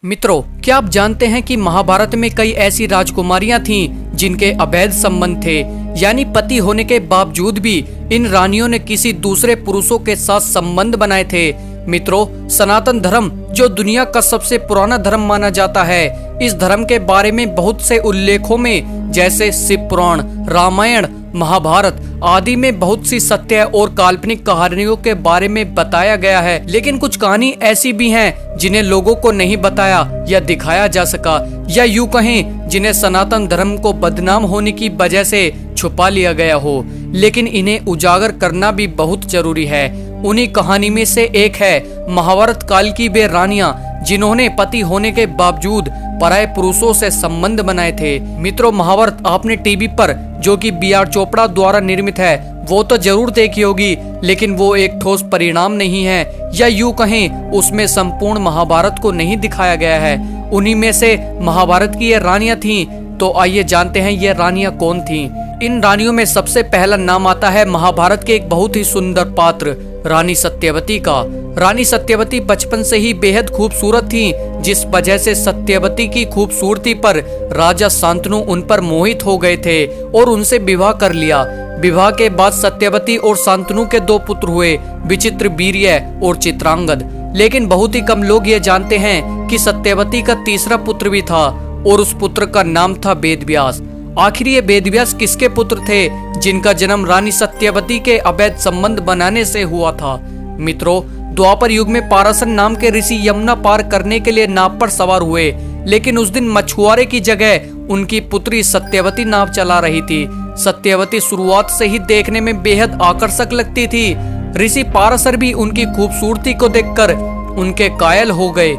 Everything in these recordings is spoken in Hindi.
मित्रों, क्या आप जानते हैं कि महाभारत में कई ऐसी राजकुमारियां थीं जिनके अवैध संबंध थे, यानी पति होने के बावजूद भी इन रानियों ने किसी दूसरे पुरुषों के साथ संबंध बनाए थे। मित्रों, सनातन धर्म जो दुनिया का सबसे पुराना धर्म माना जाता है, इस धर्म के बारे में बहुत से उल्लेखों में जैसे शिव पुराण, रामायण, महाभारत आदि में बहुत सी सत्य और काल्पनिक कहानियों के बारे में बताया गया है। लेकिन कुछ कहानी ऐसी भी हैं जिन्हें लोगों को नहीं बताया या दिखाया जा सका, या यूं कहें जिन्हें सनातन धर्म को बदनाम होने की वजह से छुपा लिया गया हो, लेकिन इन्हें उजागर करना भी बहुत जरूरी है। उन्हीं कहानी में से एक है महाभारत काल की वे रानियां जिन्होंने पति होने के बावजूद पराये पुरुषों से संबंध बनाए थे। मित्रों, महाभारत आपने टीवी पर, जो कि बी.आर. चोपड़ा द्वारा निर्मित है, वो तो जरूर देखी होगी, लेकिन वो एक ठोस परिणाम नहीं है, या यूं कहें उसमें संपूर्ण महाभारत को नहीं दिखाया गया है। उन्हीं में से महाभारत की ये रानियां थीं, तो आइए जानते हैं ये रानियां कौन थीं। इन रानियों में सबसे पहला नाम आता है महाभारत के एक बहुत ही सुंदर पात्र रानी सत्यवती का। रानी सत्यवती बचपन से ही बेहद खूबसूरत थी, जिस वजह से सत्यवती की खूबसूरती पर राजा शांतनु उन पर मोहित हो गए थे और उनसे विवाह कर लिया। विवाह के बाद सत्यवती और शांतनु के दो पुत्र हुए, विचित्रवीर्य और चित्रांगद। लेकिन बहुत ही कम लोग ये जानते हैं कि सत्यवती का तीसरा पुत्र भी था और उस पुत्र का नाम था वेदव्यास। आखिर ये वेदव्यास किसके पुत्र थे जिनका जन्म रानी सत्यवती के अवैध संबंध बनाने से हुआ था? मित्रों, द्वापर युग में पाराशर नाम के ऋषि यमुना पार करने के लिए नाव पर सवार हुए, लेकिन उस दिन मछुआरे की जगह उनकी पुत्री सत्यवती नाव चला रही थी। सत्यवती शुरुआत से ही देखने में बेहद आकर्षक लगती थी। ऋषि पाराशर भी उनकी खूबसूरती को देखकर उनके कायल हो गए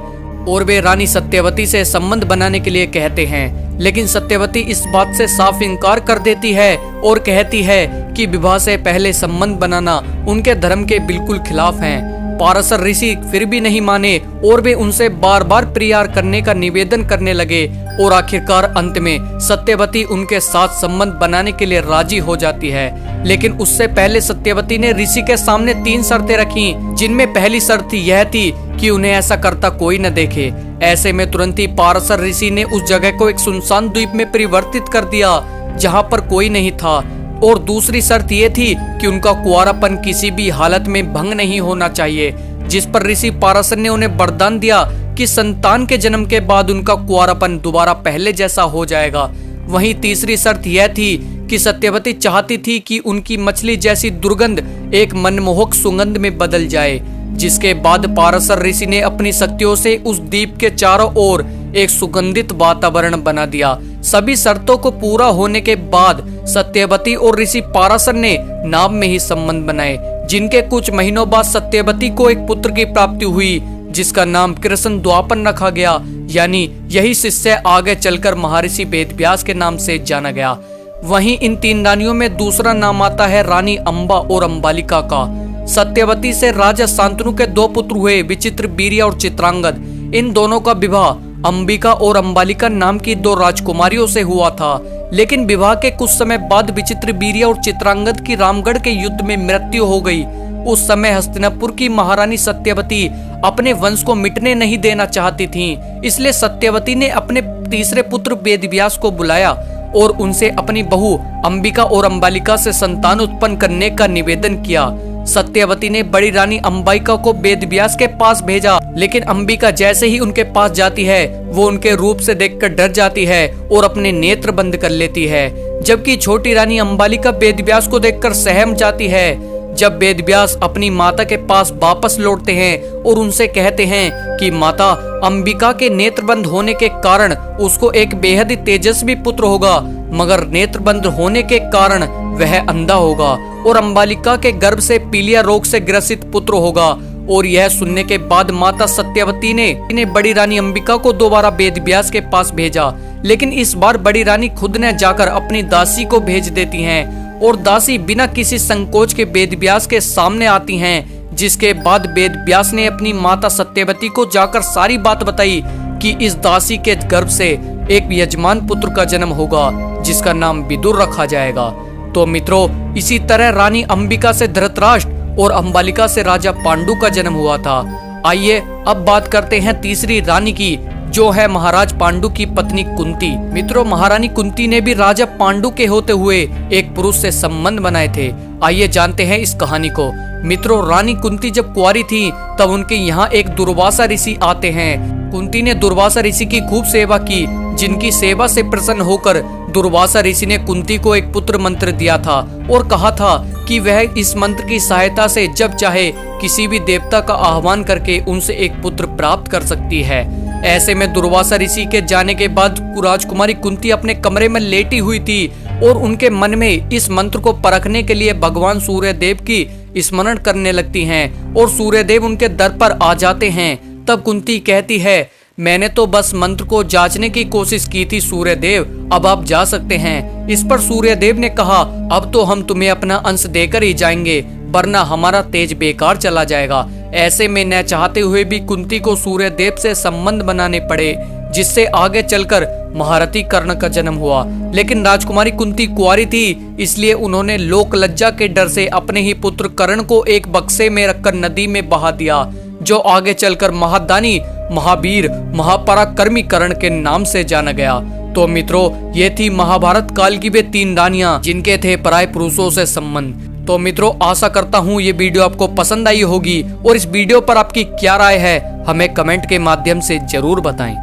और वे रानी सत्यवती से संबंध बनाने के लिए कहते हैं, लेकिन सत्यवती इस बात से साफ इनकार कर देती है और कहती है कि विवाह से पहले संबंध बनाना उनके धर्म के बिल्कुल खिलाफ है। पाराशर ऋषि फिर भी नहीं माने और वे उनसे बार बार प्यार करने का निवेदन करने लगे और आखिरकार अंत में सत्यवती उनके साथ संबंध बनाने के लिए राजी हो जाती है। लेकिन उससे पहले सत्यवती ने ऋषि के सामने 3 शर्तें रखी, जिनमें पहली शर्त यह थी कि उन्हें ऐसा करता कोई न देखे। ऐसे में तुरंत ही पाराशर ऋषि ने उस जगह को एक सुनसान द्वीप में परिवर्तित कर दिया जहाँ पर कोई नहीं था, और दूसरी शर्त ये थी कि उनका कुंवारापन किसी भी हालत में भंग नहीं होना चाहिए, जिस पर ऋषि पाराशर ने उन्हें वरदान दिया कि संतान के जन्म के बाद उनका कुंवारापन दोबारा पहले जैसा हो जाएगा। वहीं तीसरी शर्त यह थी कि सत्यवती चाहती थी कि उनकी मछली जैसी दुर्गंध एक मनमोहक सुगंध में बदल जाए। जिसके बाद पाराशर ऋषि ने अपनी शक्तियों से उस द्वीप के चारों ओर एक सुगंधित वातावरण बना दिया। सभी शर्तों को पूरा होने के बाद सत्यवती और ऋषि पाराशर ने नाव में ही संबंध बनाए, जिनके कुछ महीनों बाद सत्यवती को एक पुत्र की प्राप्ति हुई, जिसका नाम कृष्ण द्वापर रखा गया, यानी यही शिष्य आगे चलकर महर्षि वेदव्यास के नाम से जाना गया। वहीं इन 3 रानियों में दूसरा नाम आता है रानी अंबा और अंबालिका का। सत्यवती से राजा शांतनु के 2 पुत्र हुए, विचित्रवीर्य और चित्रांगद। इन दोनों का विवाह अंबिका और अंबालिका नाम की 2 राजकुमारियों से हुआ था, लेकिन विवाह के कुछ समय बाद विचित्रवीर्य और चित्रांगद की रामगढ़ के युद्ध में मृत्यु हो गई। उस समय हस्तिनापुर की महारानी सत्यवती अपने वंश को मिटने नहीं देना चाहती थीं, इसलिए सत्यवती ने अपने तीसरे पुत्र वेदव्यास को बुलाया और उनसे अपनी बहू अंबिका और अंबालिका से संतान उत्पन्न करने का निवेदन किया। सत्यवती ने बड़ी रानी अंबिका को वेदव्यास के पास भेजा, लेकिन अंबिका जैसे ही उनके पास जाती है, वो उनके रूप से देखकर डर जाती है और अपने नेत्र बंद कर लेती है, जबकि छोटी रानी अंबालिका वेदव्यास को देखकर सहम जाती है। जब वेदव्यास अपनी माता के पास वापस लौटते हैं और उनसे कहते हैं कि माता, अंबिका के नेत्रबंद होने के कारण उसको एक बेहद ही तेजस्वी पुत्र होगा, मगर नेत्रबंद होने के कारण वह अंधा होगा और अंबालिका के गर्भ से पीलिया रोग से ग्रसित पुत्र होगा। और यह सुनने के बाद माता सत्यवती ने बड़ी रानी अंबिका को दोबारा वेदव्यास के पास भेजा, लेकिन इस बार बड़ी रानी खुद ने जाकर अपनी दासी को भेज देती हैं और दासी बिना किसी संकोच के वेदव्यास के सामने आती हैं। जिसके बाद वेदव्यास ने अपनी माता सत्यवती को जाकर सारी बात बताई कि इस दासी के गर्भ से एक यजमान पुत्र का जन्म होगा, जिसका नाम विदुर रखा जाएगा। तो मित्रों, इसी तरह रानी अंबिका से धृतराष्ट्र और अंबालिका से राजा पांडु का जन्म हुआ था। आइए अब बात करते हैं तीसरी रानी की, जो है महाराज पांडु की पत्नी कुंती। मित्रों, महारानी कुंती ने भी राजा पांडु के होते हुए एक पुरुष से संबंध बनाए थे। आइए जानते हैं इस कहानी को। मित्रों, रानी कुंती जब कुंवारी थी तब उनके यहाँ एक दुर्वासा ऋषि आते हैं। कुंती ने दुर्वासा ऋषि की खूब सेवा की, जिनकी सेवा से प्रसन्न होकर दुर्वासा ऋषि ने कुंती को एक पुत्र मंत्र दिया था और कहा था कि वह इस मंत्र की सहायता से जब चाहे किसी भी देवता का आह्वान करके उनसे एक पुत्र प्राप्त कर सकती है। ऐसे में दुर्वासा ऋषि के जाने के बाद राजकुमारी कुंती अपने कमरे में लेटी हुई थी और उनके मन में इस मंत्र को परखने के लिए भगवान सूर्य देव की स्मरण करने लगती हैं और सूर्य देव उनके दर पर आ जाते हैं। तब कुंती कहती है, मैंने तो बस मंत्र को जांचने की कोशिश की थी सूर्य देव, अब आप जा सकते हैं। इस पर सूर्य देव ने कहा, अब तो हम तुम्हें अपना अंश देकर ही जाएंगे, वरना हमारा तेज बेकार चला जाएगा। ऐसे में न चाहते हुए भी कुंती को सूर्य देव से संबंध बनाने पड़े, जिससे आगे चलकर महारथी कर्ण का जन्म हुआ। लेकिन राजकुमारी कुंती कुंवारी थी, इसलिए उन्होंने लोक लज्जा के डर से अपने ही पुत्र कर्ण को एक बक्से में रखकर नदी में बहा दिया, जो आगे चलकर महादानी, महावीर, महापराक्रमी कर्ण के नाम से जाना गया। तो मित्रों, ये थी महाभारत काल की वे 3 रानियां जिनके थे पराये पुरुषों से संबंध। तो मित्रों, आशा करता हूँ ये वीडियो आपको पसंद आई होगी और इस वीडियो पर आपकी क्या राय है हमें कमेंट के माध्यम से जरूर बताएं।